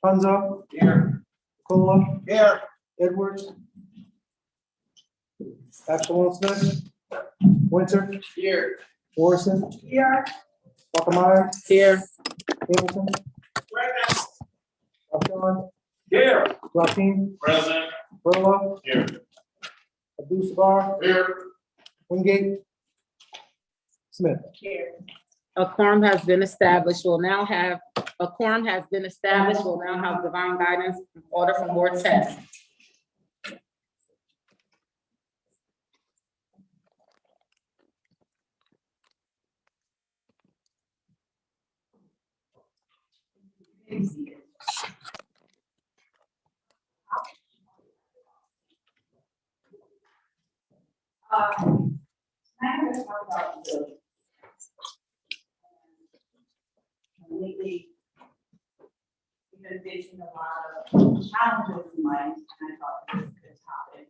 Punzo. Here. Cola. Here. Edwards. Absalom Smith. Winter. Here. Morrison. Here. Falcmeyer. Here. Hamilton. Alshon. Here. Joaquin. Present. Burlow. Here. Abdul Sabar. Here. Wingate. Smith. Here. A quorum has been established. We'll now have divine guidance in order from Ward 10. I'm going to talk about resilience. Lately, we've been facing a lot of challenges in life, and I thought this was a good topic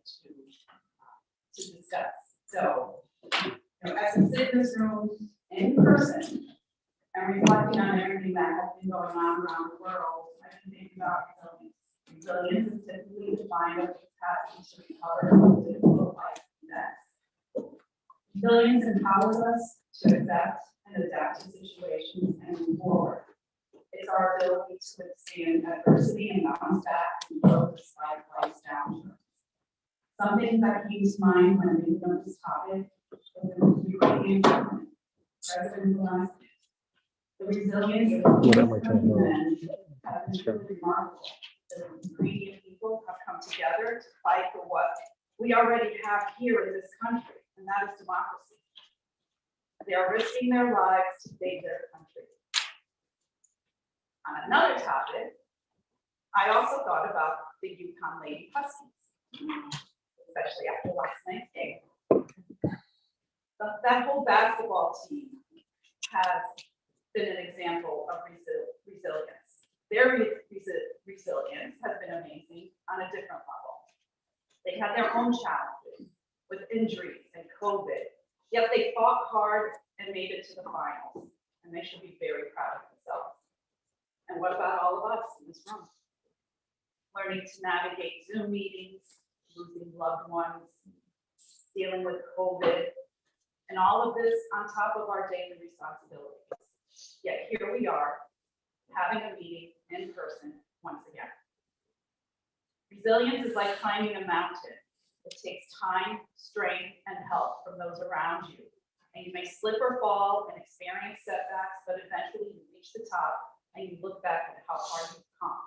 to discuss. So, as we sit in this room in person and reflecting on everything that has been going on around the world, I can think about resilience. Resilience is typically defined as the capacity to recover from difficult life events. Resilience empowers us to accept and adapt to situations and move forward. It's our ability to withstand adversity and bounce back and grow despite life's downturns. Some things that came to mind when thinking of this topic was the Iranian government, President Zelensky. The resilience of men has been truly remarkable. The Ukrainian people have come together to fight for what we already have here in this country, and that is democracy. They are risking their lives to save their country. On another topic, I also thought about the Yukon Lady Huskies, especially after last night's game. That whole basketball team has been an example of resilience. Their resilience has been amazing on a different level. They had their own challenges with injuries and COVID, yet they fought hard and made it to the finals, and they should be very proud of themselves. And what about all of us in this room? Learning to navigate Zoom meetings, losing loved ones, dealing with COVID, and all of this on top of our daily responsibilities. Yet here we are, having a meeting in person once again. Resilience is like climbing a mountain. It takes time, strength, and help from those around you. And you may slip or fall and experience setbacks, but eventually you reach the top and you look back at how far you've come.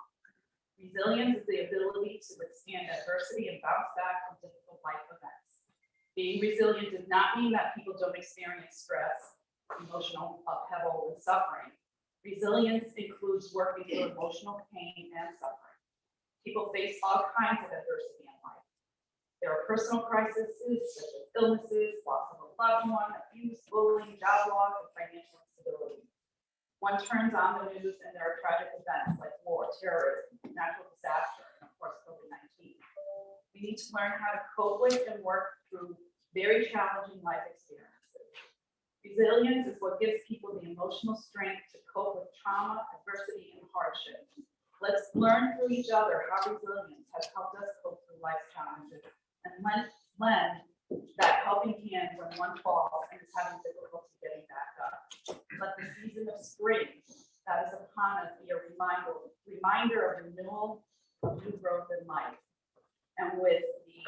Resilience is the ability to withstand adversity and bounce back from difficult life events. Being resilient does not mean that people don't experience stress, emotional upheaval, and suffering. Resilience includes working through emotional pain and suffering. People face all kinds of adversity in life. There are personal crises such as illnesses, loss of a loved one, abuse, bullying, job loss, and financial instability. One turns on the news and there are tragic events like war, terrorism, natural disaster, and of course COVID-19. We need to learn how to cope with and work through very challenging life experiences. Resilience is what gives people the emotional strength to cope with trauma, adversity, and hardship. Let's learn through each other how resilience has helped us cope through life's challenges and lend that helping hand when one falls and is having difficulty getting back up. Let the season of spring that is upon us be a reminder of renewal, of new growth in life. And with the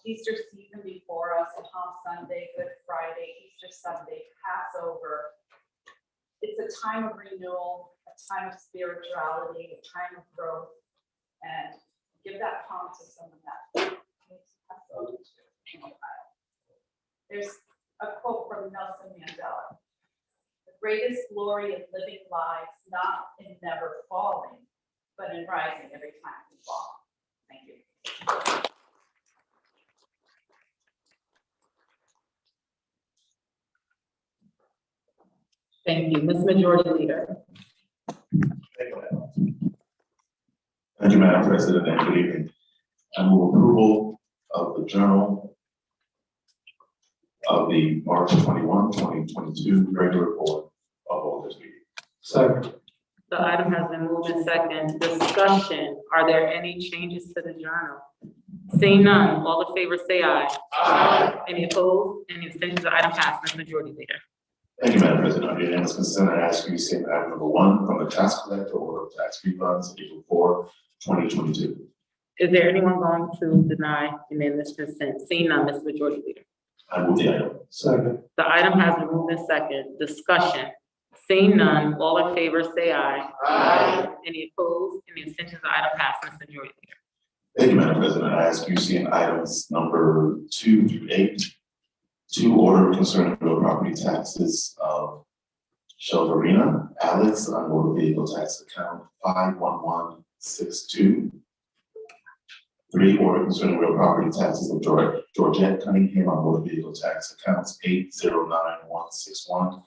Easter season before us, Palm Sunday, Good Friday, Easter Sunday, Passover, it's a time of renewal, a time of spirituality, a time of growth, and give that palm to someone that needs Passover in Ohio. There's a quote from Nelson Mandela: "The greatest glory in living lives, not in never falling, but in rising every time we fall." Thank you. Thank you. Ms. Majority Leader. Thank you, Madam President, and good evening. I move approval of the journal of the March 21, 2022 regular report of Alders meeting. Second. The item has been moved in second. Discussion, are there any changes to the journal? Seeing none, all in favor say aye. Aye. Any opposed? Any abstentions? The item passes. Majority Leader. Thank you, Madam President. Under unanimous consent, I ask you to send item number 1 from the tax collector, order of tax refunds, April 4, 2022. Is there anyone going to deny unanimous consent? Seeing none, Mr. Majority Leader. I move the item. Second. The item has been moved in second. Discussion. Seeing none, all in favor say aye. Aye. Any opposed? Any abstentions? The item passes. Majority Leader. Thank you, Madam President. I ask you to send items number 2 through 8. 2, order concerning real property taxes of Shelterina, Alex, on motor vehicle tax account 51162. 3, order concerning real property taxes of Georgette Cunningham on motor vehicle tax accounts 8096161,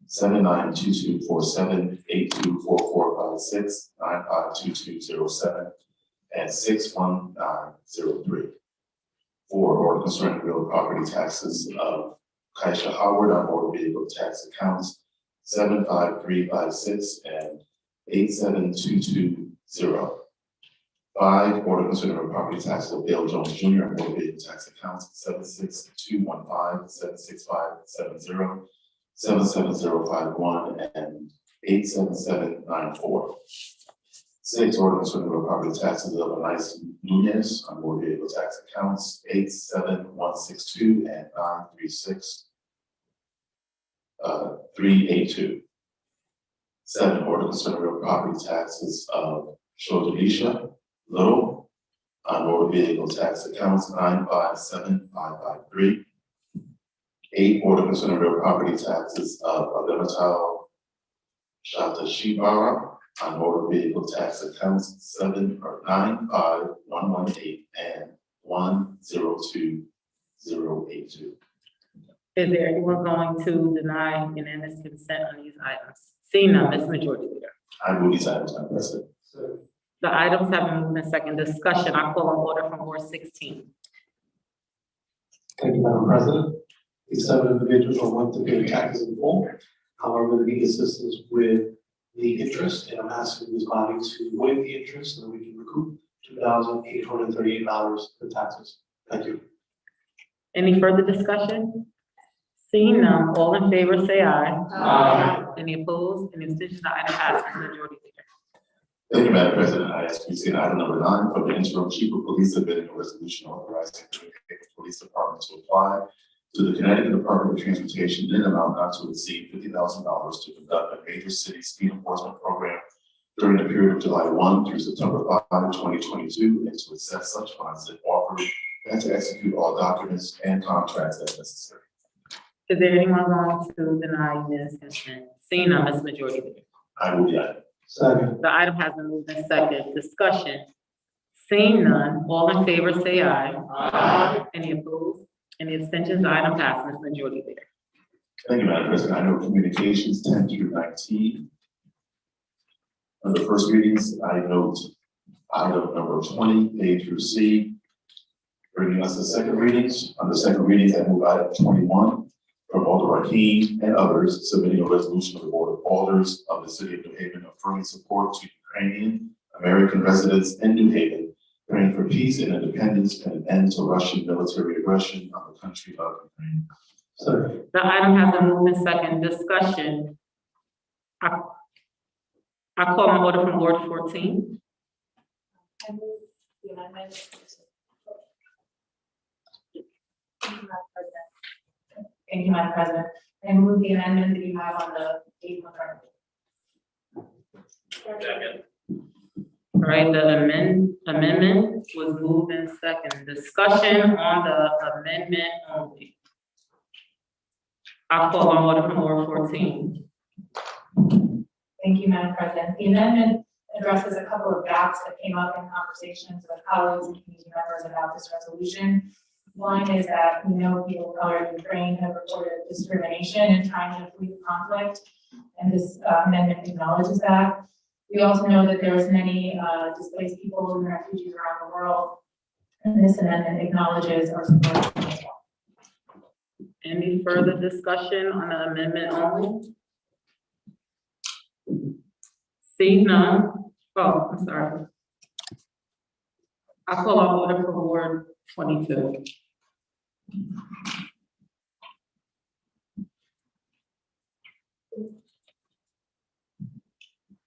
792247, 824456, 952207, and 61903. 4, order concerning real property taxes of Kaisha Howard on motor vehicle tax accounts 75356 and 87220. 5, order concerning real property taxes of Dale Jones Jr. on motor vehicle tax accounts 76215, 76570, 77051, and 87794. 6, order concerning real property taxes of Anais Nunez on motor vehicle tax accounts 87162 and 938382. 7, order concerning real property taxes of Shodelisha Little on motor vehicle tax accounts 957553. 8, order concerning real property taxes of Adematal Shatashibara on motor vehicle tax accounts 95118 and 102082. Is there anyone going to deny unanimous consent on these items? Seeing none, Ms. Majority Leader. I move these items, Madam President. The items have been moved in second. Discussion, I call on order from Ward 16. Thank you, Madam President. These 7 individuals are willing to pay the taxes in full. However, they need assistance with the interest, and I'm asking this body to waive the interest so that we can recoup $2,838 in taxes. Thank you. Any further discussion? Seeing none, all in favor say aye. Aye. Any opposed? Any abstentions? The item passes. Majority Leader. Thank you, Madam President. I ask you to send item number 9 from the interim chief of police amending a resolution authorizing the police department to apply to the Connecticut Department of Transportation in an amount not to exceed $50,000 to conduct a major city speed enforcement program during the period of July 1 through September 5, 2022, and to assess such funds if offered and to execute all documents and contracts as necessary. Is there anyone going to deny unanimous consent? Seeing none, Ms. Majority Leader. I move the item. Second. The item has been moved in second. Discussion. Seeing none, all in favor say aye. Aye. Any opposed? Any abstentions? The item passes. Ms. Majority Leader. Thank you, Madam President. I know communications 10 through 19. Under first readings, I note item number 20, A through C. Bringing us to second readings. Under second readings, I move item 21 from Alder Raheem and others, submitting a resolution of the Board of Alders of the City of New Haven affirming support to Ukrainian American residents in New Haven, praying for peace and independence and an end to Russian military aggression on the country of Ukraine. Second. The item has been moved in second. Discussion. I call on order from Ward 14. I move the amendment. Thank you, Madam President. I move the amendment that you have on the table in front of you. All right, the amendment was moved in second. Discussion on the amendment only. I call on order from Ward 14. Thank you, Madam President. The amendment addresses a couple of gaps that came up in conversations with colleagues and community members about this resolution. One is that we know people of color in Ukraine have reported discrimination and trying to flee conflict, and this amendment acknowledges that. We also know that there's many displaced people and refugees around the world, and this amendment acknowledges our support as well. Any further discussion on the amendment only? Seeing none, oh, I'm sorry. I call on order for Ward 22.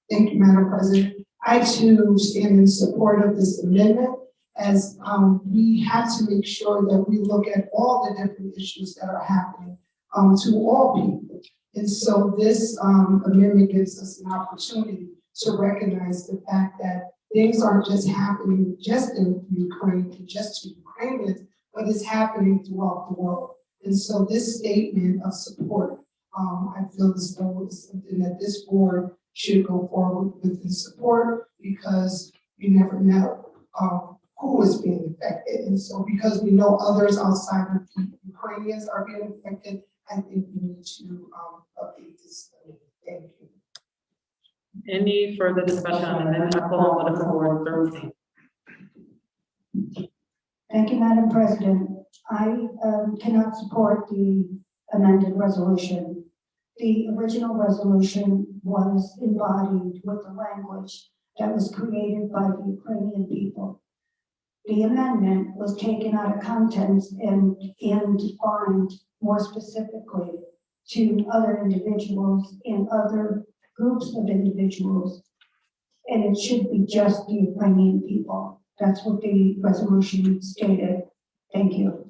Thank you, Madam President. I too stand in support of this amendment as we have to make sure that we look at all the different issues that are happening to all people. And so this amendment gives us an opportunity to recognize the fact that things aren't just happening just in Ukraine and just to Ukrainians, but it's happening throughout the world. And so this statement of support, I feel as though it's something that this board should go forward with in support, because you never know who is being affected. And so because we know others outside of the Ukrainians are being affected, I think we need to update this. Thank you. Any further discussion on amendment? I call on order for Ward 13. Thank you, Madam President. I cannot support the amended resolution. The original resolution was embodied with the language that was created by the Ukrainian people. The amendment was taken out of context and defined more specifically to other individuals and other groups of individuals. And it should be just the Ukrainian people. That's what the resolution stated. Thank you.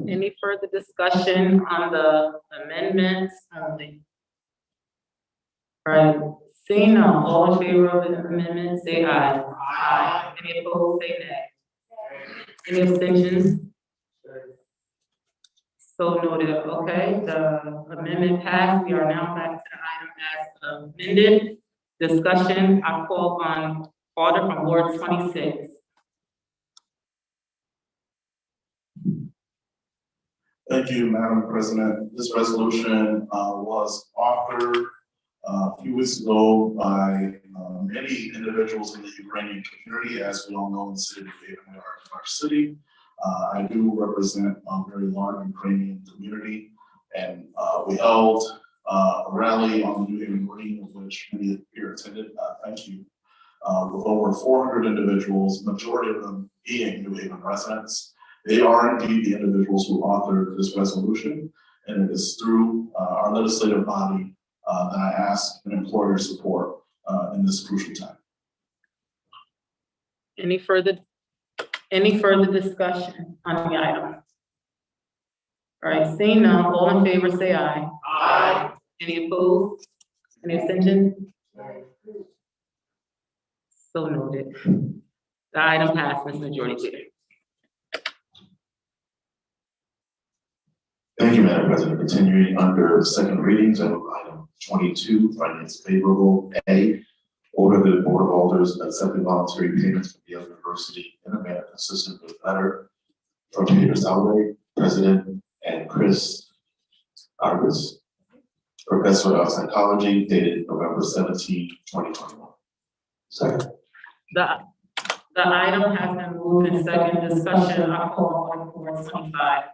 Any further discussion on the amendments only? All right, seeing none, all in favor of the amendment, say aye. Aye. Any opposed, say nay. Any abstentions? So noted, okay, the amendment passed. We are now back to the item as amended. Discussion, I call on order from Ward 26. Thank you, Madam President. This resolution was authored a few weeks ago by many individuals in the Ukrainian community. As we all know, in the city of New Haven, our city. I do represent a very large Ukrainian community, and we held a rally on the New Haven Green, of which many here attended. Thank you. With over 400 individuals, majority of them being New Haven residents. They are indeed the individuals who authored this resolution, and it is through our legislative body that I ask and implore your support in this crucial time. Any further discussion on the item? All right, seeing none, all in favor say aye. Aye. Any opposed? Any abstention? So noted. The item passes majority leader. Thank you, Madam President. Continuing under second readings of item 22, finance favorable. A, order the Board of Alders accepting voluntary payments from Yale University in a manner consistent with letter from Peter Salway, President, and Chris Alders, Professor of Psychology, dated November 17, 2021. Second. The item has been moved in second discussion. I call on Ward 25.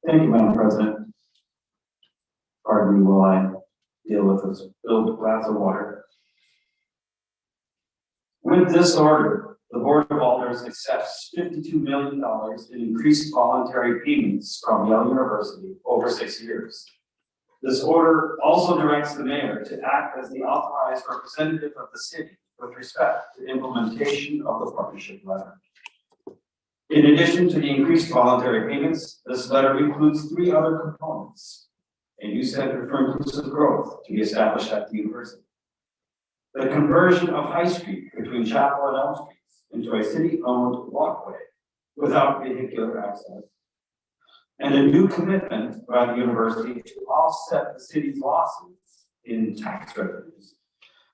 Thank you, Madam President. Pardon me while I deal with this filled glass of water. With this order, the Board of Alders accepts $52 million in increased voluntary payments from Yale University over 6 years. This order also directs the mayor to act as the authorized representative of the city with respect to implementation of the partnership letter. In addition to the increased voluntary payments, this letter includes 3 other components. A new Center for Inclusive Growth to be established at the university. The conversion of High Street between Chapel and Elm Streets into a city-owned walkway without vehicular access. And a new commitment by the university to offset the city's losses in tax revenues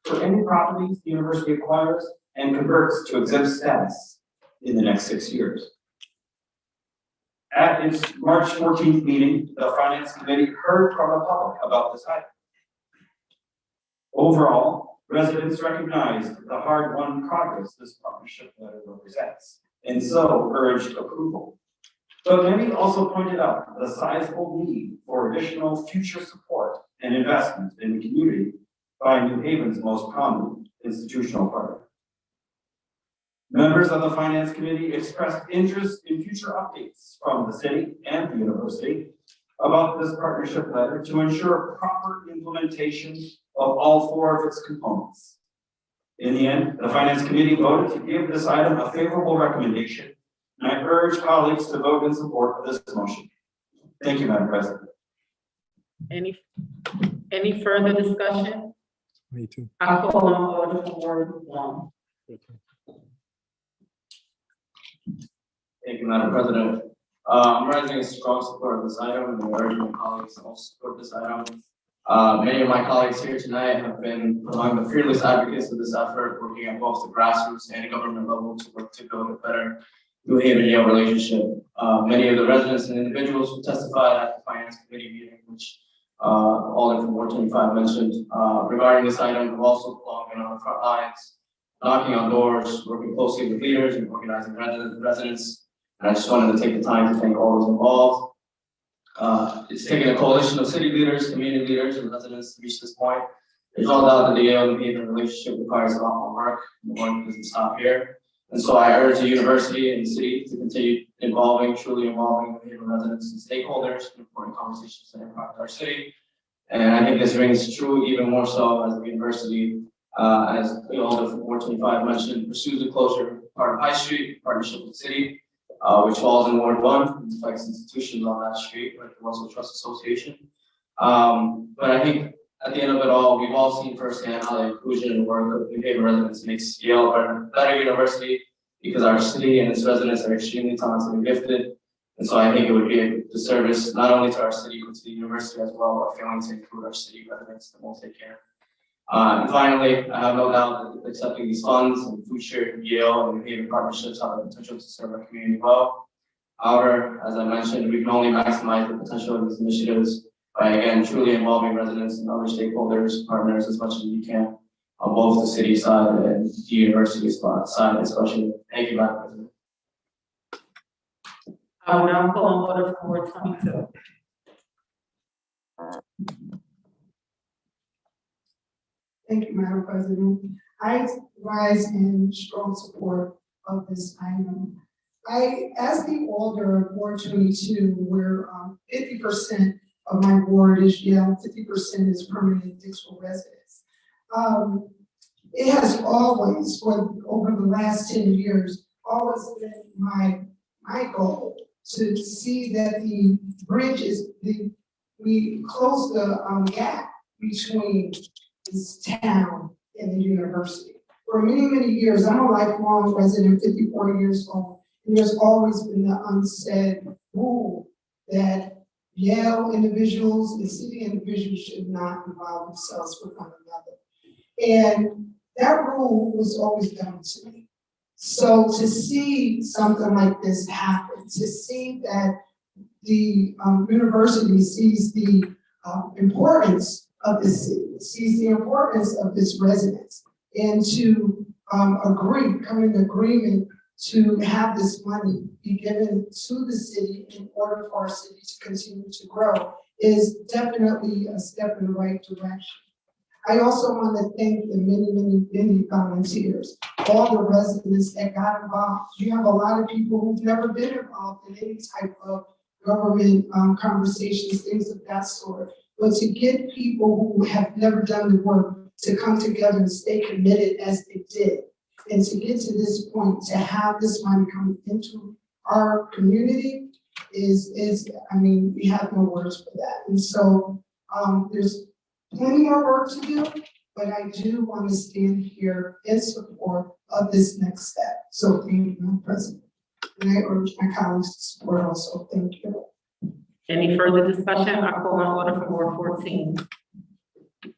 for any properties the university acquires and converts to exempt status in the next 6 years. At its March 14th meeting, the Finance Committee heard from the public about this item. Overall, residents recognized the hard-won progress this partnership letter represents, and so urged approval. But many also pointed out the sizable need for additional future support and investment in the community by New Haven's most prominent institutional partner. Members of the Finance Committee expressed interest in future updates from the city and the university about this partnership letter to ensure proper implementation of all four of its components. In the end, the Finance Committee voted to give this item a favorable recommendation, and I urge colleagues to vote in support of this motion. Thank you, Madam President. Any further discussion? Me too. I call on order for Ward 1. Thank you, Madam President. I'm raising a strong support of this item and urging my colleagues to also support this item. Many of my colleagues here tonight have been among the fearless advocates of this effort, working at both the grassroots and government level to work to build a better New Haven-Yale relationship. Many of the residents and individuals who testified at the Finance Committee meeting, which Alder from Ward 25 mentioned, regarding this item, have also been on the front lines, knocking on doors, working closely with leaders and organizing residents. And I just wanted to take the time to thank all those involved. It's taken a coalition of city leaders, community leaders, and residents to reach this point. There's no doubt that the Yale-New Haven relationship requires a lot more work, and the work doesn't stop here. And so I urge the university and the city to continue truly involving the Haven residents and stakeholders in important conversations that impact our city. And I think this rings true even more so as the university, as the Alder from Ward 25 mentioned, pursues the closure part of High Street, partnership with the city, which falls in Ward 1, and affects institutions on that street, like the Russell Trust Association. But I think at the end of it all, we've all seen firsthand how the inclusion and work of New Haven residents makes Yale a better university, because our city and its residents are extremely talented and gifted. And so I think it would be a disservice not only to our city, but to the university as well, by failing to include our city residents that won't take care. And finally, I have no doubt that accepting these funds and food share Yale and New Haven partnerships have the potential to serve our community well. However, as I mentioned, we can only maximize the potential of these initiatives by, again, truly involving residents and other stakeholders, partners as much as we can on both the city side and the university side, especially. Thank you, Madam President. I will now call on order for Ward 22. Thank you, Madam President. I rise in strong support of this item. As the Alder of Ward 22, where 50% of my ward is Yale, 50% is permanent Dixville residents. It has always, over the last 10 years, always been my goal to see that the bridge we close the gap between this town and the university. For many, many years, I'm a lifelong resident, 54 years old, and there's always been the unsaid rule that Yale individuals and city individuals should not involve themselves with one another. And that rule was always done to me. So to see something like this happen, to see that the university sees the importance of the city, sees the importance of its residents, and to come in agreement to have this money be given to the city in order for our city to continue to grow is definitely a step in the right direction. I also want to thank the many volunteers, all the residents that got involved. You have a lot of people who've never been involved in any type of government conversations, things of that sort. But to get people who have never done the work to come together and stay committed as they did, and to get to this point, to have this money come into our community I mean, we have no words for that. And so there's plenty more work to do, but I do want to stand here in support of this next step. So thank you, Madam President. And I urge my colleagues to support also. Thank you. Any further discussion? I call on order for Ward 14.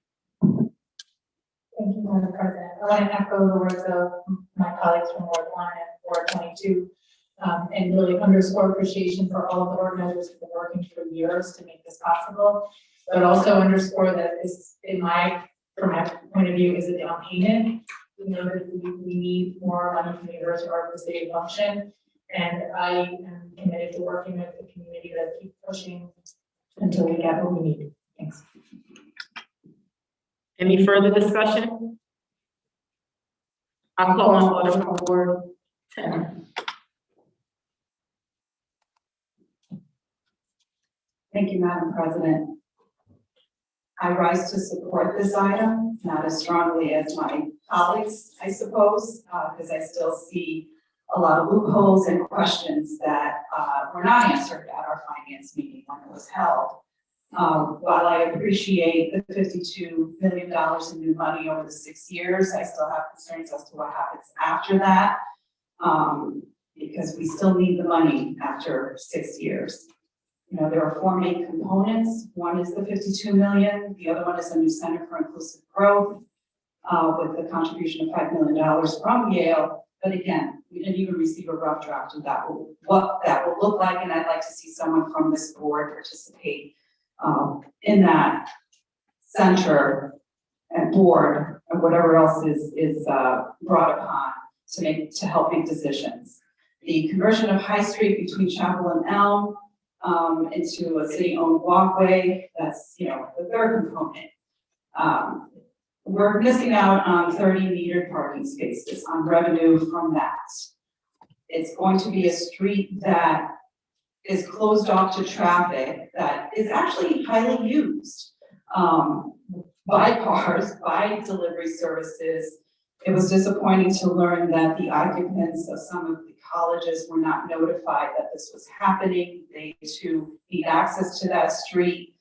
Thank you, Madam President. I want to echo the words of my colleagues from Ward 1 and Ward 22, and really underscore appreciation for all of the organizers who've been working for years to make this possible, but also underscore that this, from my point of view, is a down payment. We know that we need more money from the university or the city function, and I am committed to working with the community to keep pushing until we get what we need. Thanks. Any further discussion? I'll call on order from Ward 10. Thank you, Madam President. I rise to support this item, not as strongly as my colleagues, I suppose, because I still see a lot of loopholes and questions that were not answered at our finance meeting when it was held. While I appreciate the $52 million in new money over the 6 years, I still have concerns as to what happens after that, because we still need the money after 6 years. You know, there are 4 main components. One is the $52 million. The other one is a new Center for Inclusive Growth with the contribution of $5 million from Yale. But again, we didn't even receive a rough draft of that, what that will look like. And I'd like to see someone from this board participate in that center and board and whatever else is brought upon to help make decisions. The conversion of High Street between Chapel and Elm into a city-owned walkway, that's, you know, the third component. We're missing out on 30 metered parking spaces on revenue from that. It's going to be a street that is closed off to traffic that is actually highly used by cars, by delivery services. It was disappointing to learn that the occupants of some of the colleges were not notified that this was happening. They too need access to that street.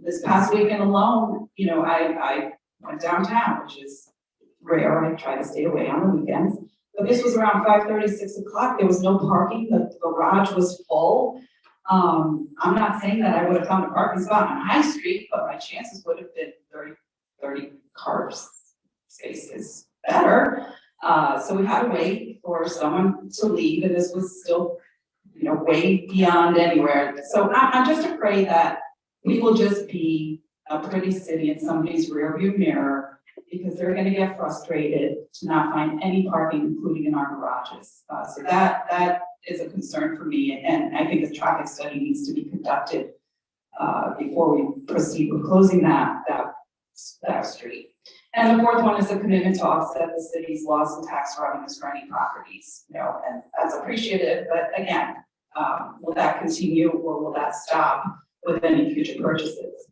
This past weekend alone, you know, I went downtown, which is rare. I try to stay away on the weekends. But this was around 5:30, 6 o'clock. There was no parking. The garage was full. I'm not saying that I would have found a parking spot on High Street, but my chances would have been 30 cars spaces better. So we had to wait for someone to leave, and this was still, you know, way beyond anywhere. So I'm just afraid that we will just be a pretty city in somebody's rearview mirror because they're going to get frustrated to not find any parking, including in our garages. So that is a concern for me, and I think a traffic study needs to be conducted before we proceed with closing that street. And the fourth one is a commitment to offset the city's loss in tax revenues for any properties, you know, and that's appreciated, but again, will that continue or will that stop with any future purchases?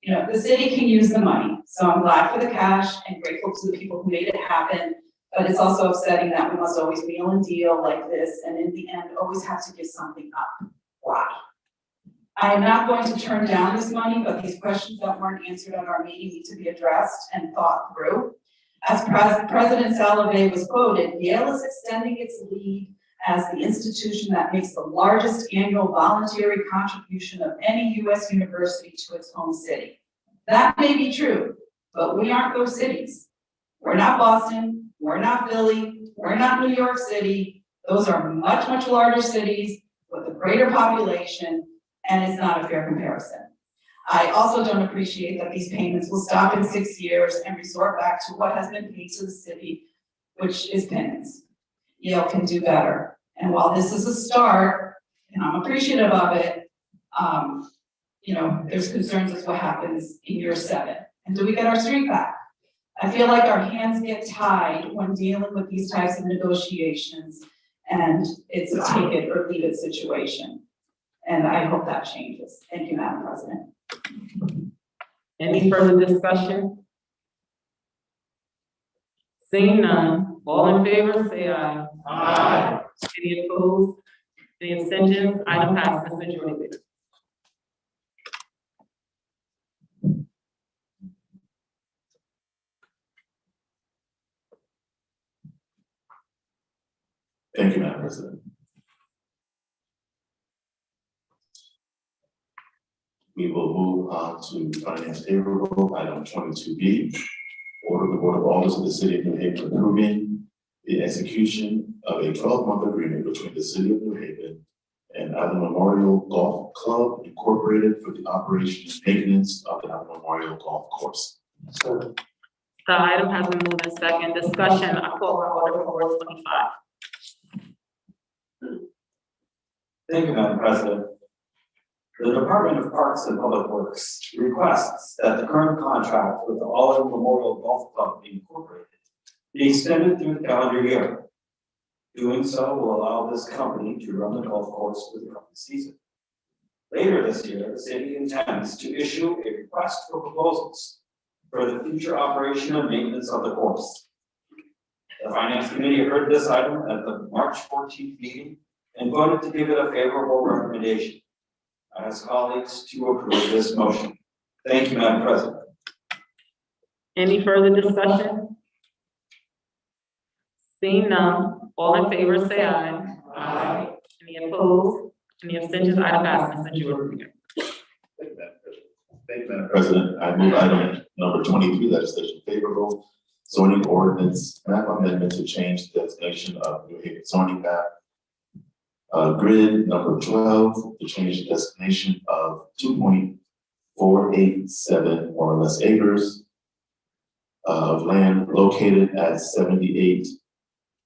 You know, the city can use the money, so I'm glad for the cash and grateful to the people who made it happen, but it's also upsetting that we must always wheel and deal like this, and in the end, always have to give something up. Why? I am not going to turn down this money, but these questions that weren't answered at our meeting need to be addressed and thought through. As President Salovey was quoted, Yale is extending its lead as the institution that makes the largest annual voluntary contribution of any U.S. university to its home city. That may be true, but we aren't those cities. We're not Boston, we're not Philly, we're not New York City. Those are much, much larger cities with a greater population, and it's not a fair comparison. I also don't appreciate that these payments will stop in 6 years and resort back to what has been paid to the city, which is penance. Yale can do better. And while this is a start, and I'm appreciative of it, you know, there's concerns as what happens in year 7. And do we get our street back? I feel like our hands get tied when dealing with these types of negotiations, and it's a take it or leave it situation. And I hope that changes. Thank you, Madam President. Any further discussion? Seeing none, all in favor, say aye. Aye. Any opposed? Any abstentions? Item passes majority leader. Thank you, Madam President. We will move on to finance payroll, item 22B. Order the Board of Alders of the City of New Haven approving the execution of a 12-month agreement between the City of New Haven and Island Memorial Golf Club Incorporated for the operation and maintenance of the Island Memorial Golf Course. So, The item has been moved in second. Discussion, I call on order for Ward 25. Thank you, Madam President. The Department of Parks and Public Works requests that the current contract with the Alders Memorial Golf Club be incorporated be extended through the calendar year. Doing so will allow this company to run the golf course for the coming season. Later this year, the city intends to issue a request for proposals for the future operation and maintenance of the course. The Finance Committee heard this item at the March 14th meeting and voted to give it a favorable recommendation. I ask colleagues to approve this motion. Thank you, Madam President. Any further discussion? Seeing none, all in favor say aye. Aye. Any opposed? Any abstentions? Item passes. Mr. Jordan. Thank you, Madam President. I move item number 23, legislation favorable. Zoning ordinance map amendment to change the designation of New Haven zoning map. Grid number 12 to change the designation of 2.487 more or less acres of land located at 78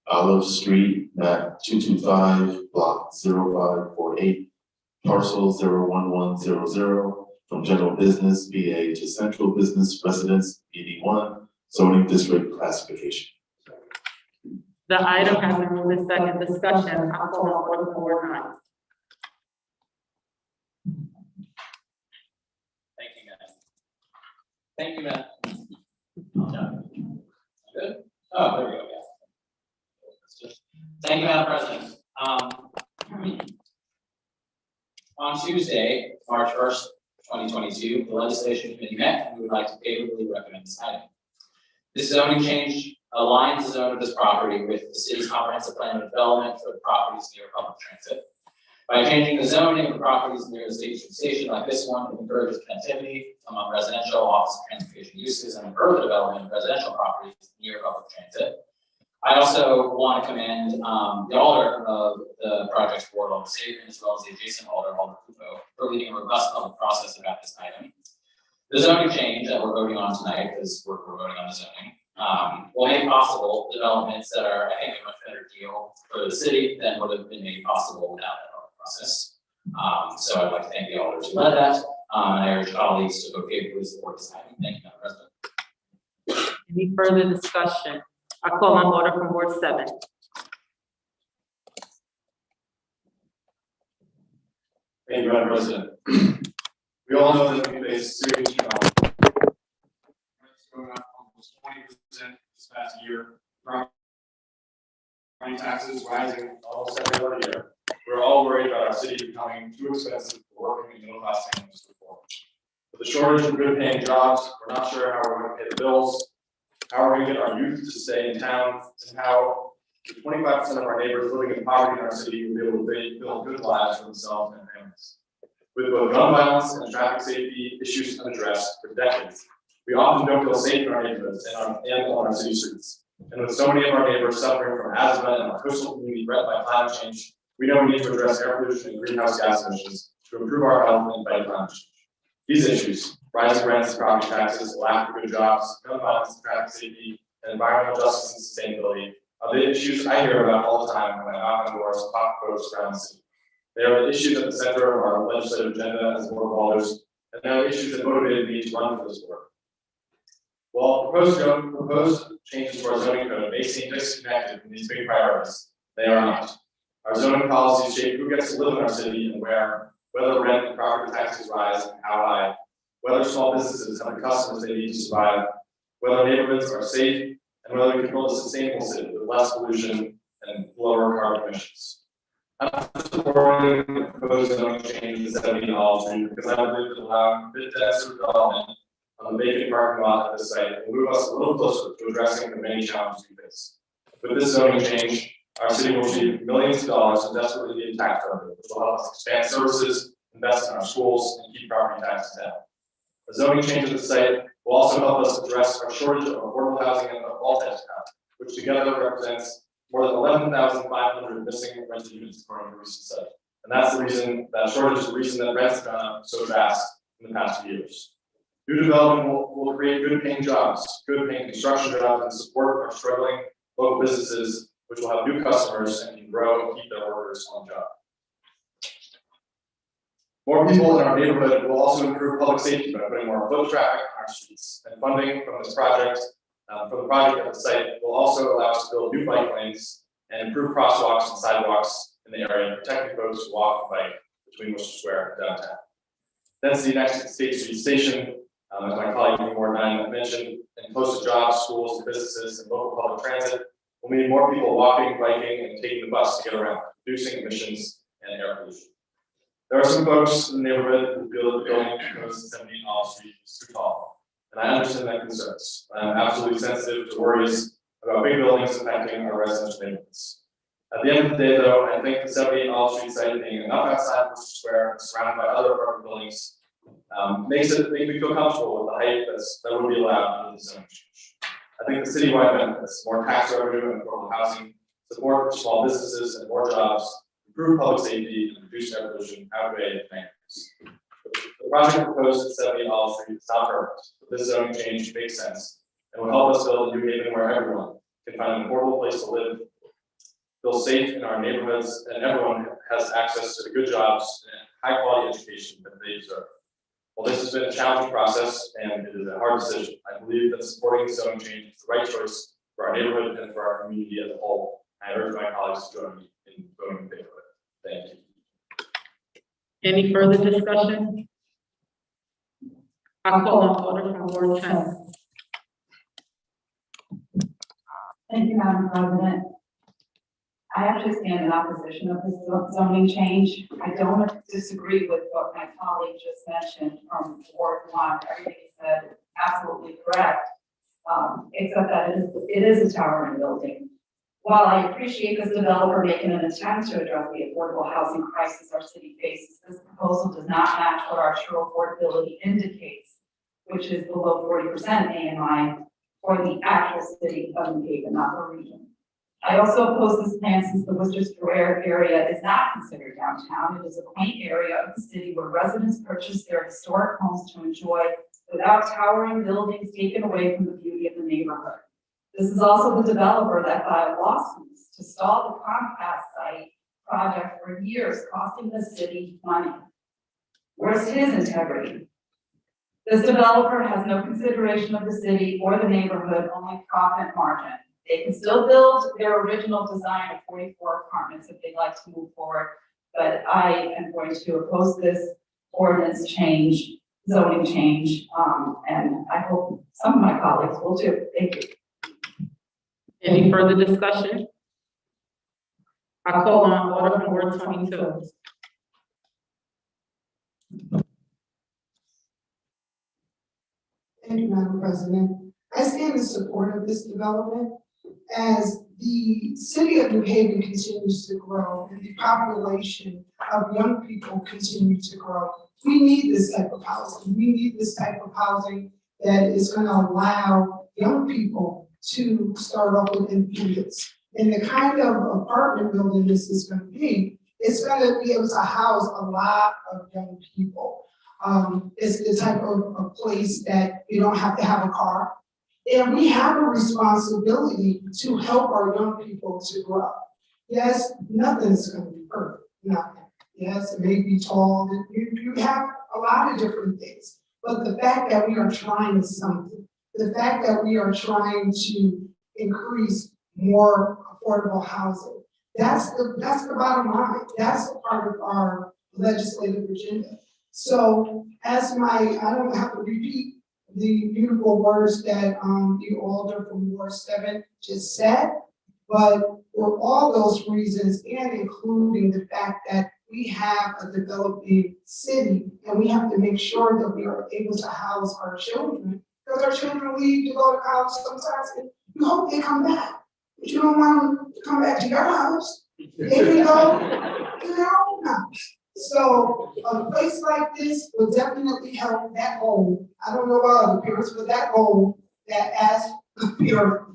Olive Street, map 225, block 0548, parcel 01100, from general business BA to central business residence BD1, zoning district classification. The item has been moved in second. Discussion. I'll call on order from Ward 9. Thank you, Matt. Good? Oh, there we go, yeah. Thank you, Madam President. On Tuesday, March 1st, 2022, the Legislation Committee met and we would like to favorably recommend this item. This zoning change aligns the zone of this property with the city's comprehensive plan of development for the properties near public transit. By changing the zoning of the properties near the station like this one, it encourages connectivity among residential, office, and transportation uses, and further development of residential properties near public transit. I also want to commend the alder of the project's board, Alder Saban, as well as the adjacent alder, Alder Kupo, for leading a robust public process about this item. The zoning change that we're voting on tonight, because we're voting on the zoning, will make possible developments that are, I think, a much better deal for the city than would have been made possible without that public process. So I'd like to thank the alders who led that, and I urge colleagues to vote favorably support this item. Thank you, Madam President. Any further discussion? I call on order from Ward 7. Thank you, Madam President. We all know that we face serious challenges. Rents going up almost 20% this past year. Property taxes rising almost every other year. We're all worried about our city becoming too expensive for working and middle class families to afford. With the shortage of good paying jobs, we're not sure how we're going to pay the bills. How are we going to get our youth to stay in town, and how the 25% of our neighbors living in poverty in our city will be able to build good lives for themselves and their families. With both gun violence and traffic safety issues unaddressed for decades, we often don't feel safe in our neighborhoods and on our city streets. And with so many of our neighbors suffering from asthma and our coastal community threatened by climate change, we know we need to address air pollution and greenhouse gas emissions to improve our health and fight climate change. These issues, rising rents and property taxes, lack of good jobs, gun violence, traffic safety, and environmental justice and sustainability, are the issues I hear about all the time when I knock on doors, talk folks around the city. They are the issues at the center of our legislative agenda as board of alders, and they are the issues that motivated me to run for this board. While proposed changes to our zoning code may seem disconnected from these big priorities, they are not. Our zoning policies shape who gets to live in our city and where, whether rent and property taxes rise and how high, whether small businesses have the customers they need to survive, whether neighborhoods are safe, and whether we can build a sustainable city with less pollution and lower carbon emissions. I'm supporting the proposed zoning changes that we all do because I believe that allowing bit denser development on the vacant parking lot at this site will move us a little closer to addressing the many challenges we face. With this zoning change, our city will receive millions of dollars in desperately needed tax revenue, which will help us expand services, invest in our schools, and keep property taxes down. The zoning change at the site will also help us address our shortage of affordable housing and all types of housing, which together represents more than 11,500 missing rental units according to a recent study. And that's the reason, that shortage is the reason that rents have gone up so fast in the past few years. New development will create good paying jobs, good paying construction jobs, and support our struggling local businesses, which will have new customers and can grow and keep their workers on the job. More people in our neighborhood will also improve public safety by putting more foot traffic on our streets. And funding from this project, for the project at the site, will also allow us to build new bike lanes and improve crosswalks and sidewalks in the area, protecting folks who walk and bike between Worcester Square and downtown. Density next to State Street Station, as my colleague Ward 9 mentioned, and close to jobs, schools, and businesses, and local public transit, will mean more people walking, biking, and taking the bus to get around, reducing emissions and air pollution. There are some folks in the neighborhood who feel that the building proposed at 78 Olive Street is too tall, and I understand their concerns. I'm absolutely sensitive to worries about big buildings affecting our residential neighborhoods. At the end of the day, though, I think the 78 Olive Street site being enough outside Worcester Square and surrounded by other apartment buildings makes me feel comfortable with the height that would be allowed under the zoning change. I think the citywide benefits, more tax revenue and affordable housing, support for small businesses and more jobs, improve public safety, and reduce air pollution outweigh the negatives. The project proposed at 78 Olive Street is not perfect, but this zoning change makes sense and will help us build a new haven where everyone can find an affordable place to live, feel safe in our neighborhoods, and everyone has access to the good jobs and high quality education that they deserve. Well, this has been a challenging process and it is a hard decision. I believe that supporting the zoning change is the right choice for our neighborhood and for our community as a whole. I urge my colleagues to join me in voting in favor of it. Thank you. Any further discussion? I call on order from Ward 10. Thank you, Madam President. I actually stand in opposition of this zoning change. I don't disagree with what my colleague just mentioned from Ward 1. Everything he said is absolutely correct, except that it is a towering building. While I appreciate this developer making an attempt to address the affordable housing crisis our city faces, this proposal does not match what our true affordability indicates, which is below 40% AMI for the actual city of New Haven, not the region. I also oppose this plan since the Worcester Square area is not considered downtown. It is a quaint area of the city where residents purchase their historic homes to enjoy without towering buildings taken away from the beauty of the neighborhood. This is also the developer that filed lawsuits to stall the Comcast site project for years, costing the city money. Where's his integrity? This developer has no consideration of the city or the neighborhood, only profit margin. They can still build their original design of 44 apartments if they'd like to move forward, but I am going to oppose this ordinance change, zoning change, and I hope some of my colleagues will too. Thank you. Any further discussion? I call on order from Ward 22. Thank you, Madam President. I stand in support of this development. As the city of New Haven continues to grow and the population of young people continue to grow, we need this type of housing. We need this type of housing that is going to allow young people to start off with independence. And the kind of apartment building this is going to be, it's going to be able to house a lot of young people. It's the type of place that you don't have to have a car. And we have a responsibility to help our young people to grow. Yes, nothing's going to be perfect, nothing. Yes, it may be tall, you have a lot of different things. But the fact that we are trying something, the fact that we are trying to increase more affordable housing, that's the bottom line. That's a part of our legislative agenda. So as I don't have to repeat the beautiful words that the alder from Ward 7 just said, but for all those reasons and including the fact that we have a developing city and we have to make sure that we are able to house our children, because our children leave to go to college sometimes and you hope they come back, but you don't want them to come back to your house. They can go to their own house. So a place like this will definitely help that goal. I don't know about other parents, but that goal that as a parent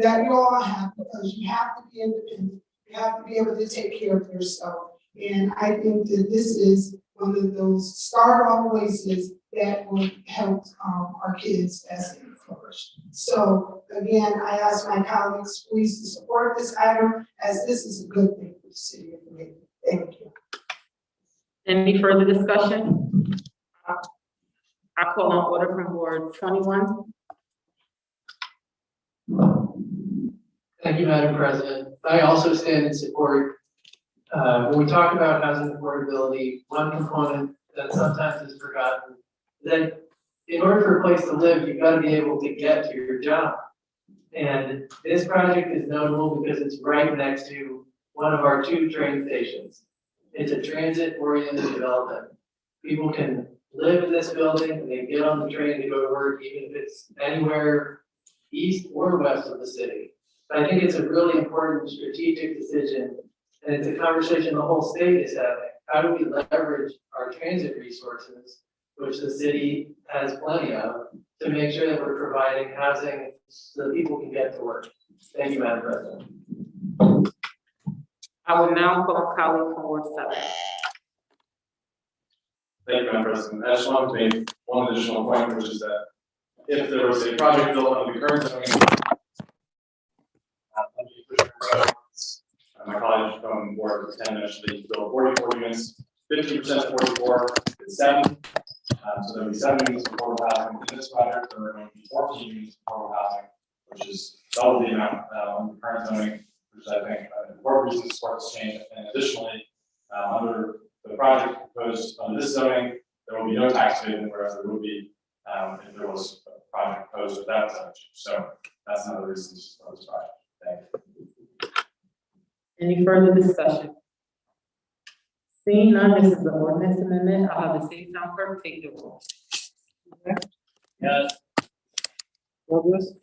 that you all have, because you have to be independent. You have to be able to take care of yourself. And I think that this is one of those start-off places that will help our kids as they flourish. So again, I ask my colleagues please to support this item as this is a good thing for the city of New Haven. Thank you. Any further discussion? I call on order from Ward 21. Thank you, Madam President. I also stand in support. When we talk about housing affordability, one component that sometimes is forgotten, that in order for a place to live, you've got to be able to get to your job. And this project is notable because it's right next to one of our 2 train stations. It's a transit-oriented development. People can live in this building and they get on the train to go to work, even if it's anywhere east or west of the city. I think it's a really important strategic decision, and it's a conversation the whole state is having. How do we leverage our transit resources, which the city has plenty of, to make sure that we're providing housing so that people can get to work? Thank you, Madam President. I will now call colleague from Ward 7. Thank you, Madam President. I just wanted to make one additional point, which is that if there was a project built under the current zoning, my college from Ward 10 initially built 44 units, 50% 44 is 7. So there'll be 7 units of affordable housing in this project, there are going to be 14 units of affordable housing, which is double the amount on the current zoning, which I think an important reason to support this change. And additionally, under the project proposed under this zoning, there will be no tax abatement, whereas there would be if there was a project proposed without zoning. So that's another reason to support this project. Thank you. Any further discussion? Seeing none, this is the ordinance amendment. I'll have the city town clerk take the roll. Yes. Douglas?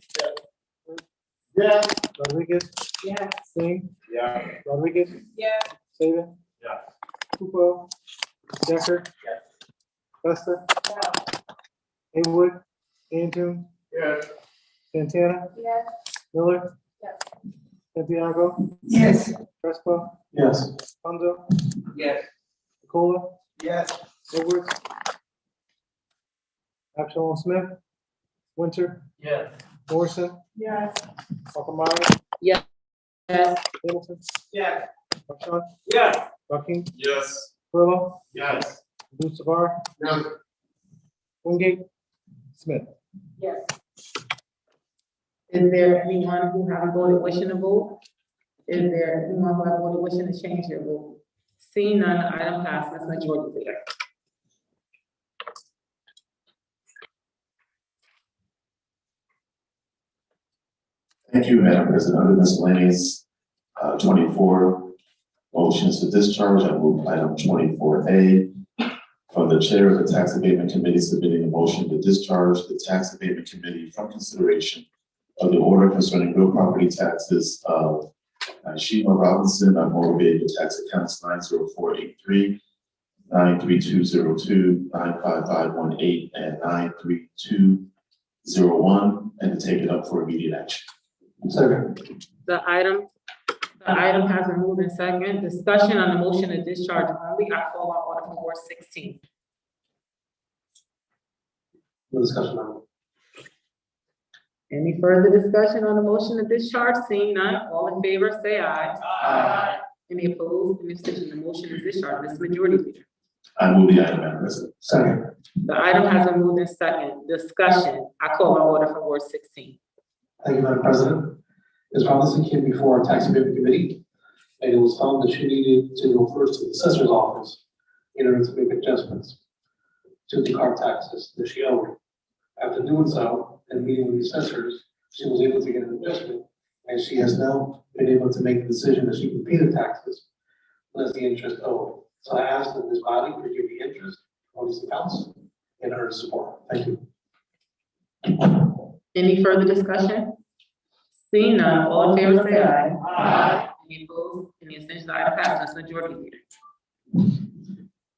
Yes. Rodriguez? Yes. Singh? Yeah. Rodriguez? Yes. Saban? Yeah. Pupo? Decker? Yes. Costa? Haywood? Antone? Yes. Santana? Yes. Miller? Yes. Santiago? Yes. Crespo? Yes. Ponzo? Yes. Nicola? Yes. Edwards? Absalom Smith? Winter? Yes. Morrison? Yes. Walker Myers? Yes. Hamilton? Yes. Marchand? Yes. Joaquin? Yes. Furlong? Yes. Abdul Savar? Yes. Wingate? Smith? Yes. Is there anyone who haven't voted wishing to vote? Is there anyone who has voted wishing to change their vote? Seeing none, item passes majority leader. Thank you, Madam President. Under miscellaneous 24 motions to discharge, I move item 24A. From the chair of the Tax Abatement Committee submitting a motion to discharge the Tax Abatement Committee from consideration of the order concerning real property taxes of Shima Robinson on motor vehicle tax accounts 90483, 93202, 95518, and 93201, and to take it up for immediate action. Second. The item has been moved in second. Discussion on the motion to discharge only. I call on order from Ward 16. No discussion on Any further discussion on the motion to discharge? Seeing none, all in favor, say aye. Aye. Any opposed? Any abstention? The motion is discharged. This majority leader. I move the item, Madam President. Second. The item has been moved in second. Discussion. I call on order from Ward 16. Thank you, Madam President. Ms. Robinson came before our Tax Abatement Committee, and it was found that she needed to go first to the assessor's office in order to make adjustments to the car taxes that she owed. After doing so and meeting with the assessors, she was able to get an adjustment, and she has now been able to make the decision that she can pay the taxes less the interest owed. So I ask that this body forgive the interest on these accounts and her support. Thank you. Any further discussion? Seeing none, all in favor, say aye. Aye. Any opposed? Any abstentions? The item passes. Majority leader.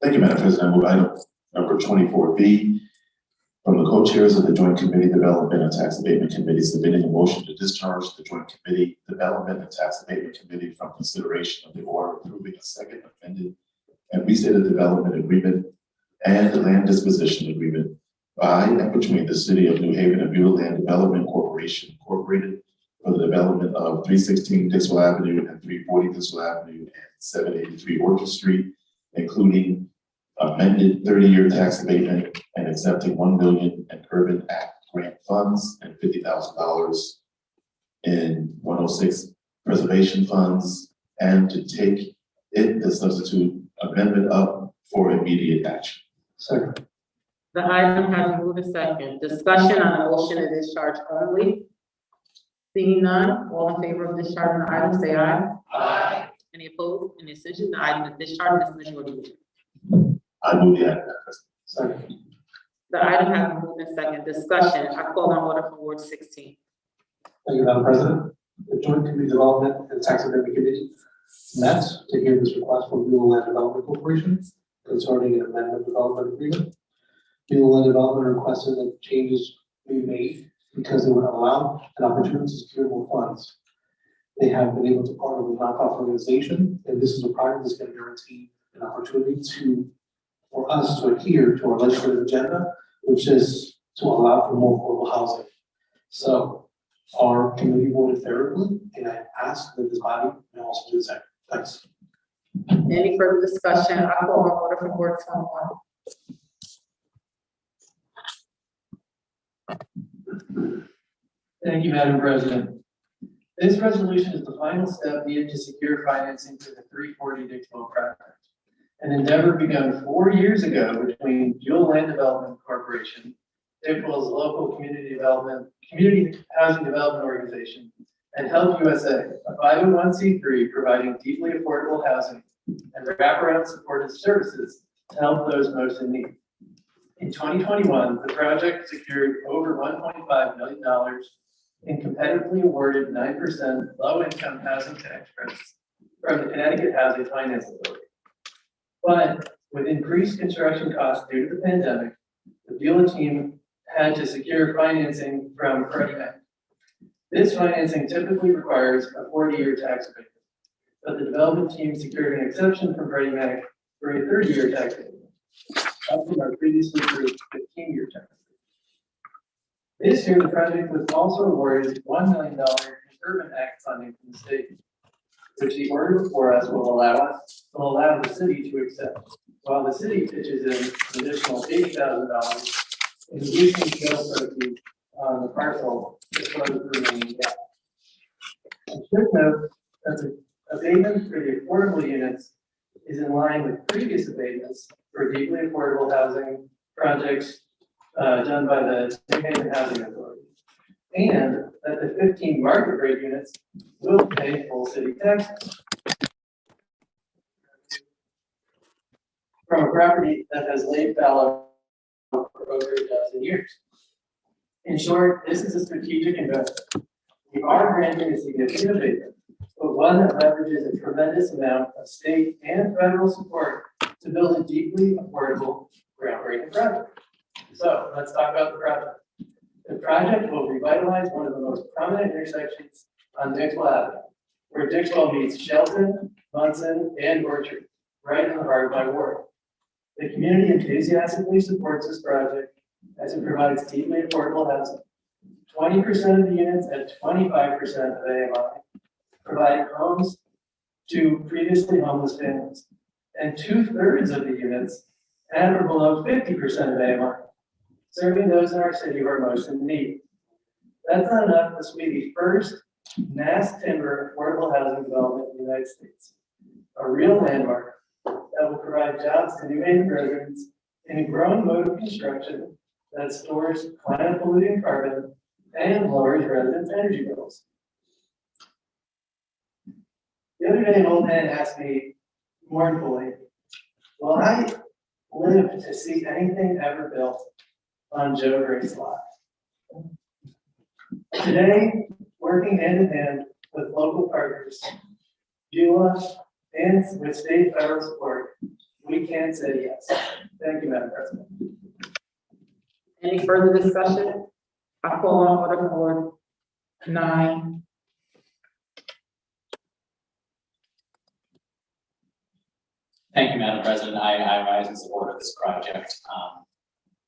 Thank you, Madam President. I move item number 24B. From the co-chairs of the Joint Committee Development and Tax Abatement Committee submitting a motion to discharge the Joint Committee Development and Tax Abatement Committee from consideration of the order approving a second amended and restated development agreement and the land disposition agreement by and between the City of New Haven and Beulah Land Development Corporation Incorporated for the development of 316 Dixwell Avenue and 340 Dixwell Avenue and 783 Orchard Street, including amended 30-year tax abatement and accepting $1 million in Urban Act grant funds and $50,000 in 106 preservation funds, and to take it, the substitute amendment up for immediate action. Second. The item has been moved and second. Discussion on the motion to discharge only. Seeing none, all in favor of discharging the item, say aye. Aye. Any opposed? Any decision? The item is discharged. Ms. Majority. I move the item, Madam President. Second. The item has been moved and second. Discussion. I call on order for Ward 16. Thank you, Madam President. The Joint Committee Development and Tax Amendment Committee met to hear this request from Buell Land Development Corporation concerning an amendment development agreement. Buell Land Development requested that changes be made because they would allow an opportunity to secure more funds. They have been able to partner with a nonprofit organization, and this is a project that's going to guarantee an opportunity for us to adhere to our legislative agenda, which is to allow for more affordable housing. So our committee voted favorably, and I ask that this body may also do the same. Thanks. Any further discussion? I call on order for Ward 21. Thank you, Madam President. This resolution is the final step needed to secure financing for the 340 Dixwell project. An endeavor begun 4 years ago between Buell Land Development Corporation, Dixwell's local community housing development organization, and Help USA, a 501c3 providing deeply affordable housing and wraparound supportive services to help those most in need. In 2021, the project secured over $1.5 million in competitively awarded 9% low-income housing tax credits from the Connecticut Housing Finance Authority. But with increased construction costs due to the pandemic, the Buell team had to secure financing from Freddie Mac. This financing typically requires a 40-year tax abatement, but the development team secured an exception from Freddie Mac for a 30-year tax abatement, up from our previously approved 15-year tax abatement. This year, the project was also awarded $1 million in Urban Act funding from the state, which the order before us will allow the city to accept, while the city pitches in an additional $80,000 in reducing sales proceeds on the parcel to close the remaining gap. I should note that the abatement for the affordable units is in line with previous abatements for deeply affordable housing projects done by the New Haven Housing Authority, and that the 15 market rate units will pay full city taxes from a property that has laid fallow for over a dozen years. In short, this is a strategic investment. We are granting a significant abatement, but one that leverages a tremendous amount of state and federal support to build a deeply affordable, groundbreaking project. So let's talk about the project. The project will revitalize one of the most prominent intersections on Dixwell Avenue, where Dixwell meets Shelton, Munson, and Orchard, right in the heart of my ward. The community enthusiastically supports this project as it provides deeply affordable housing. 20% of the units at 25% of AMI provide homes to previously homeless families, and 2/3 of the units at or below 50% of AMI, serving those in our city who are most in need. That's not enough. This will be the first mass timber affordable housing development in the United States, a real landmark that will provide jobs to New Haven residents in a growing mode of construction that stores climate polluting carbon and lowers residents' energy bills. The other day, an old man asked me mournfully, will I live to see anything ever built on Joe Gray's lot? Today, working hand in hand with local partners, Beulah, and with state federal support, we can say yes. Thank you, Madam President. Any further discussion? I call on order for Ward 9. Thank you, Madam President. I rise in support of this project.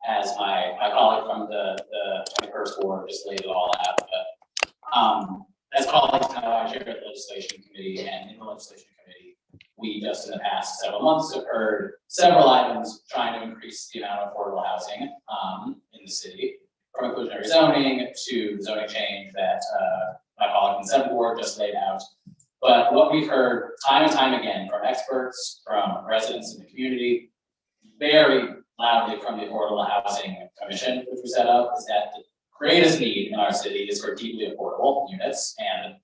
As my colleague from the 21st Ward just laid it all out. But as colleagues know, I chair the legislation committee, and in the legislation committee, we just in the past several months have heard several items trying to increase the amount of affordable housing in the city, from inclusionary zoning to the zoning change that my colleague in the 7th Ward just laid out. But what we've heard time and time again from experts, from residents in the community, very loudly from the Affordable Housing Commission, which we set up, is that the greatest need in our city is for deeply affordable units. And,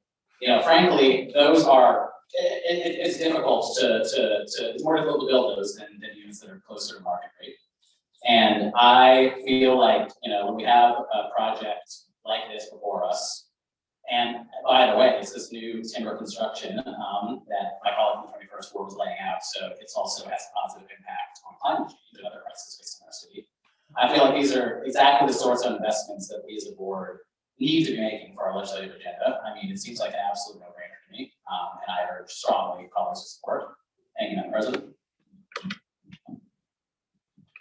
you know, frankly, those are, it's difficult it's more difficult to build those than units that are closer to market rate. And I feel like, you know, when we have a project like this before us, and by the way, it's this new timber construction that my colleague in the 21st Ward was laying out, so it also has a positive impact on climate change and other crises facing our city. I feel like these are exactly the sorts of investments that we as a board need to be making for our legislative agenda. I mean, it seems like an absolute no-brainer to me, and I urge strongly colleagues to support. Thank you, Madam President.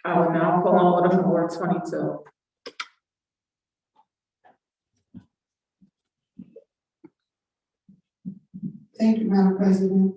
I will now call on order from Ward 22. Thank you, Madam President.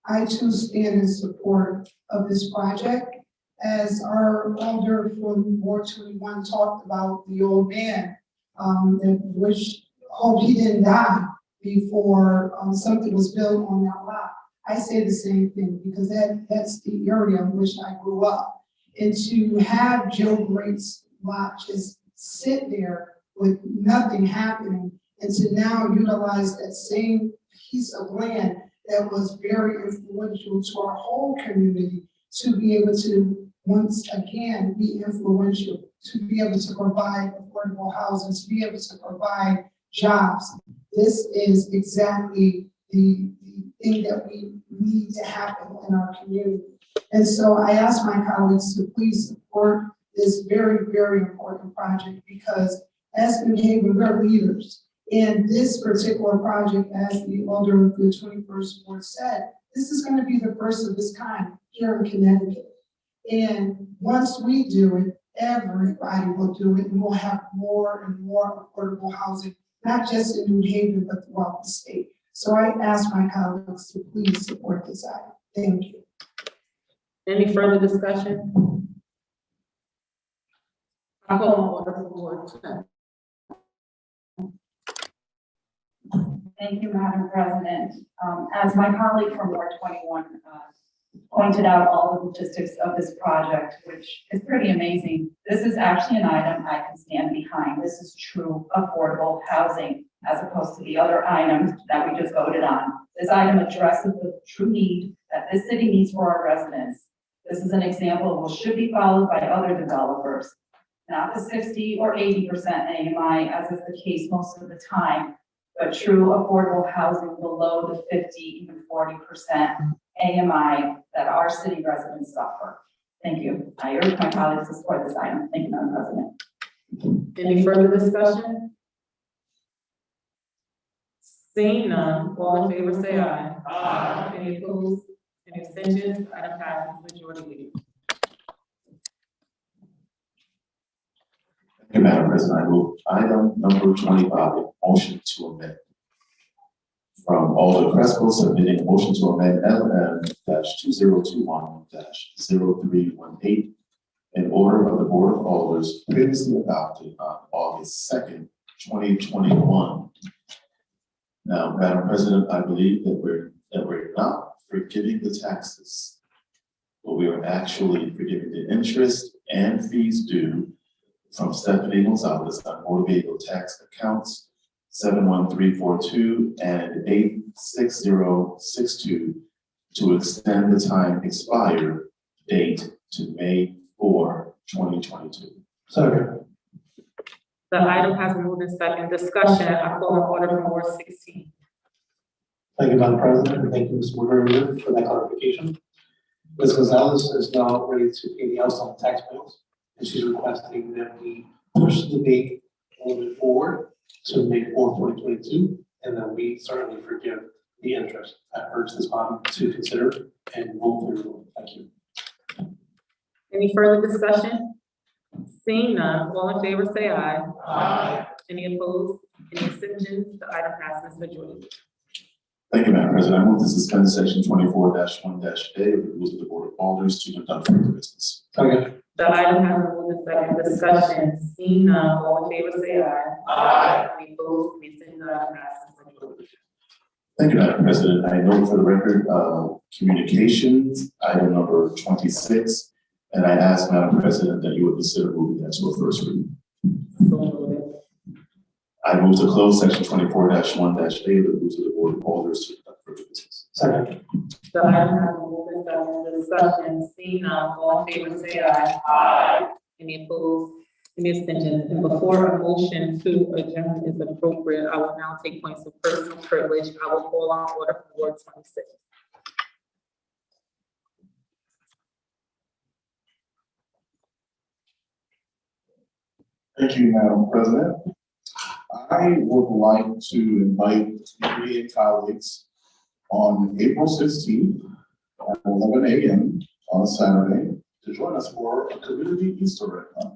I too stand in support of this project. As our elder from Ward 21 talked about the old man, hope he didn't die before something was built on that lot. I say the same thing because that's the area in which I grew up. And to have Joe Great's lot just sit there with nothing happening, and to now utilize that same piece of land that was very influential to our whole community to be able to once again be influential, to be able to provide affordable housing, to be able to provide jobs. This is exactly the thing that we need to happen in our community. And so I ask my colleagues to please support this very, very important project, because as New Haven, we're leaders. And this particular project, as the Alder of the 21st Ward said, this is going to be the first of its kind here in Connecticut. And once we do it, everybody will do it, and we'll have more and more affordable housing, not just in New Haven, but throughout the state. So I ask my colleagues to please support this item. Thank you. Any further discussion? I call on order from Ward 10. Thank you, Madam President. As my colleague from Ward 21 pointed out all the logistics of this project, which is pretty amazing, this is actually an item I can stand behind. This is true affordable housing, as opposed to the other items that we just voted on. This item addresses the true need that this city needs for our residents. This is an example of what should be followed by other developers, not the 60 or 80% AMI, as is the case most of the time, but true affordable housing below the 50, even 40% AMI that our city residents suffer. Thank you. I urge my colleagues to support this item. Thank you, Madam President. Any further discussion? Seeing none, all in favor say aye. Aye. Any opposed? Any abstentions? Item passes majority leader. Thank you, Madam President. I move item number 25, motion to amend. From Alder Crespo submitting a motion to amend LM-2021-0318 in order of the Board of Alders previously adopted on August 2nd, 2021. Now, Madam President, I believe that we're not forgiving the taxes, but we are actually forgiving the interest and fees due from Stephanie Gonzalez on motor vehicle tax accounts 71342 and 86062 to extend the time expire date to May 4, 2022. Second. The item has been moved in second. Discussion. I call on order from Ward 16. Thank you, Madam President, and thank you, Ms. Woodard, for that clarification. Ms. Gonzalez is now ready to pay the outstanding tax bills, and she's requesting that we push the date a little bit forward to May 4, 2022, and then we certainly forgive the interest. I urge this body to consider and vote favorably. Thank you. Any further discussion? Seeing none, all in favor say aye. Aye. Any opposed? Any abstentions? The item passes majority. Thank you, Madam President. I move to suspend section 24-1-A of the rules of the Board of Alders to conduct further business. Second. The item has been moved and second discussion, seeing none, all in favor say aye. Aye. Any opposed, please signify by passing. Thank you, Madam President. I note for the record, communications, item number 26, and I ask, Madam President, that you would consider moving that to a first reading. So moved. I move to close section 24-1-A of the rules of the Board of Alders to conduct further business. Second. The item has been moved and second discussion, seeing none, all in favor say aye. Aye. Any opposed, any abstentions, and before a motion to adjourn is appropriate, I will now take points of personal privilege. I will call on order from Ward 26. Thank you, Madam President. I would like to invite community and colleagues on April 16th at 11 a.m. on a Saturday to join us for a community Easter egg hunt.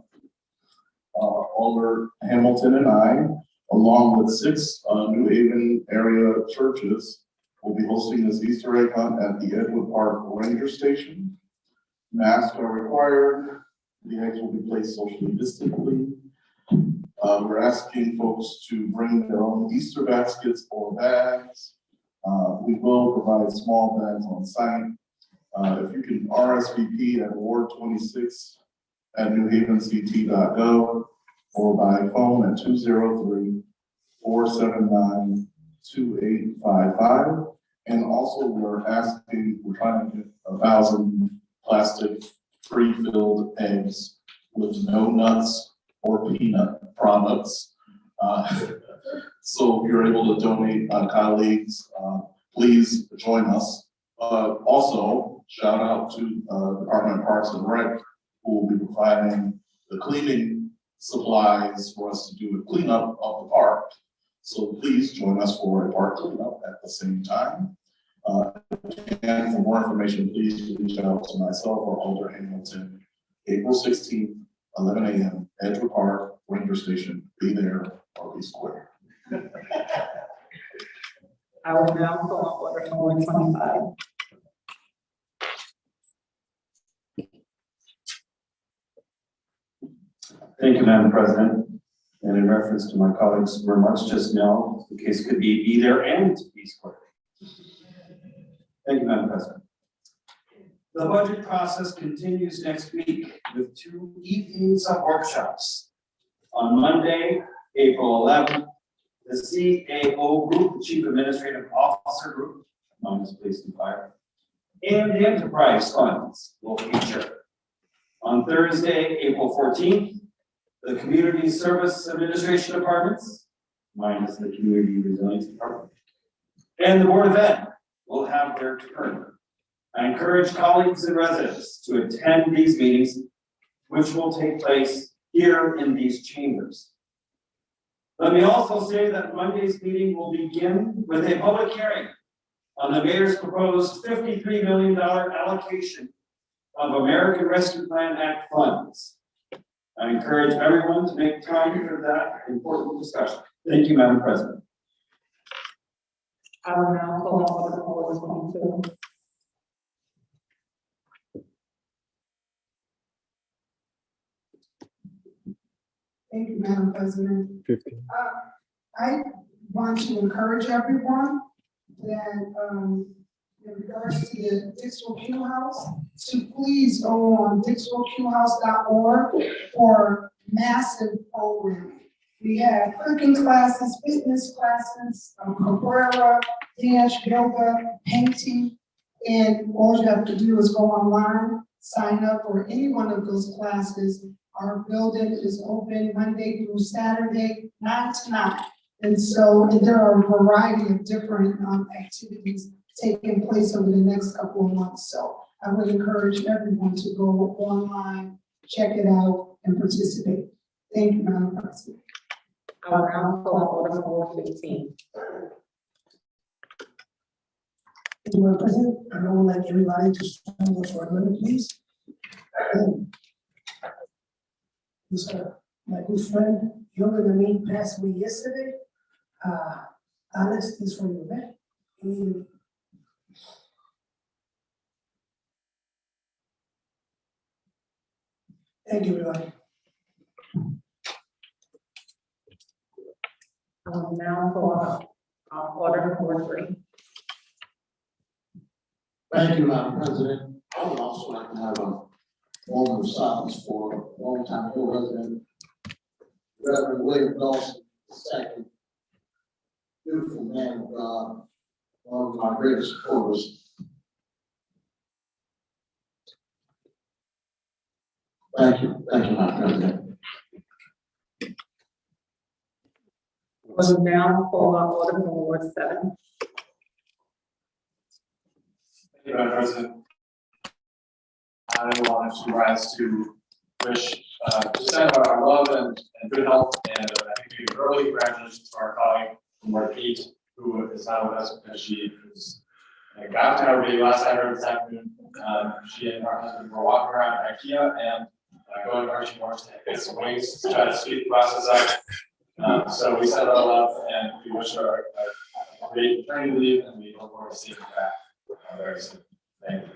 Alder Hamilton and I, along with 6 New Haven area churches, will be hosting this Easter egg hunt at the Edgewood Park Ranger Station. Masks are required. The eggs will be placed socially distantly. We're asking folks to bring their own Easter baskets or bags. We will provide small bags on site. If you can RSVP at Ward 26 at newhavenct.gov or by phone at 203-479-2855. And also we're trying to get 1,000 plastic pre-filled eggs with no nuts or peanut products. So if you're able to donate, colleagues, please join us. Also, shout out to Department of Parks and Rec, who will be providing the cleaning supplies for us to do a cleanup of the park. So please join us for a park cleanup at the same time. And for more information, please reach out to myself or Alder Hamilton, April 16th, 11 a.m., Edgewood Park, Ranger Station. Be there or be square. I will now call on order from Ward 25. Thank you, Madam President. And in reference to my colleagues' remarks just now, the case could be there and be square. Thank you, Madam President. The budget process continues next week with 2 evenings of workshops. On Monday, April 11th, the CAO Group, the Chief Administrative Officer Group, known as Police and Fire, and the Enterprise Funds will feature. On Thursday, April 14th, the Community Service Administration Departments, minus the Community Resilience Department, and the Board of Ed will have their turn. I encourage colleagues and residents to attend these meetings, which will take place here in these chambers. Let me also say that Monday's meeting will begin with a public hearing on the mayor's proposed $53 million allocation of American Rescue Plan Act funds. I encourage everyone to make time for that important discussion. Thank you, Madam President. I will now call on order from Ward 22. Thank you, Madam President. 15. I want to encourage everyone that, in regards to the Dixwell Q House, to please go on dixwellqhouse.org for massive programming. We have cooking classes, fitness classes, capoeira, dance, yoga, painting, and all you have to do is go online, sign up for any one of those classes. Our building is open Monday through Saturday, 9 to 9. And so there are a variety of different activities taking place over the next couple of months. So I would encourage everyone to go online, check it out, and participate. Thank you, Madam President. I will now call on order from Ward 15. Thank you, Madam President. I would like everybody to stand up for a minute, please. My good friend, younger than me, passed away yesterday. Alex is from your back. mean, thank you, everybody. Now for, order number 3. Thank you, Madam President. I would also like to have a moment of silence for longtime co-resident Reverend William Dawson II. Beautiful man of God, one of my greatest supporters. Thank you, Madam President. Now for order number 7. Thank you, Madam President. I want to rise to wish, to send our love and good health, and I think maybe early congratulations to our colleague from Ward 8, who is not with us because she was got to have a baby last I heard this afternoon. She and her husband were walking around IKEA and going to Archie Morris to get some wings to try to speed the process up. So we send our love and we wish her a great maternity leave, and we look forward to seeing her back very soon. Thank you.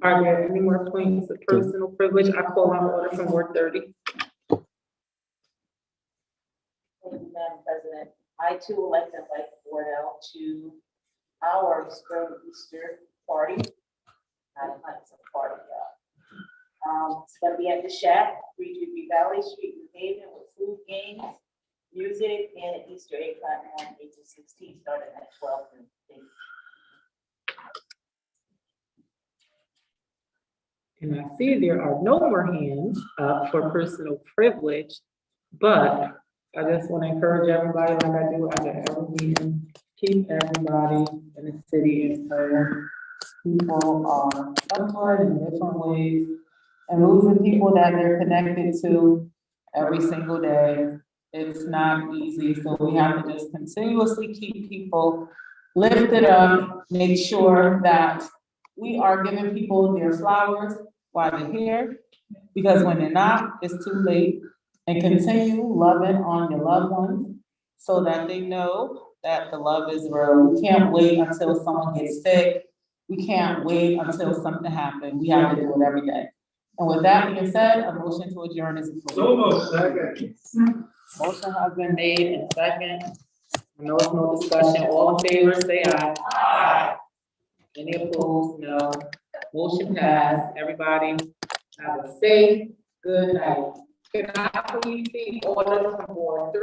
Are there any more points of personal privilege? I call on order from Ward 30. Thank you, Madam President. I too would like to invite the board out to our spring Easter party. Not a party, it's gonna be at the Shack, 333 Valley Street, New Haven, with food, games, music, and an Easter egg hunt on 8 to 16, starting at 12 noon. And I see there are no more hands up for personal privilege, but I just want to encourage everybody, like I do at every meeting, keep everybody in the city in prayer. People are suffering in different ways and losing people that they're connected to every single day. It's not easy, so we have to just continuously keep people lifted up, make sure that we are giving people their flowers while they're here, because when they're not, it's too late. And continue loving on your loved ones so that they know that the love is real. We can't wait until someone gets sick. We can't wait until something happens. We have to do it every day. And with that being said, a motion to adjourn is approved. Motion has been made and second. No discussion. All in favor, say aye. Aye. Any opposed? No. Motion passed. Everybody have a safe, good night. Can I please see order from Ward 3?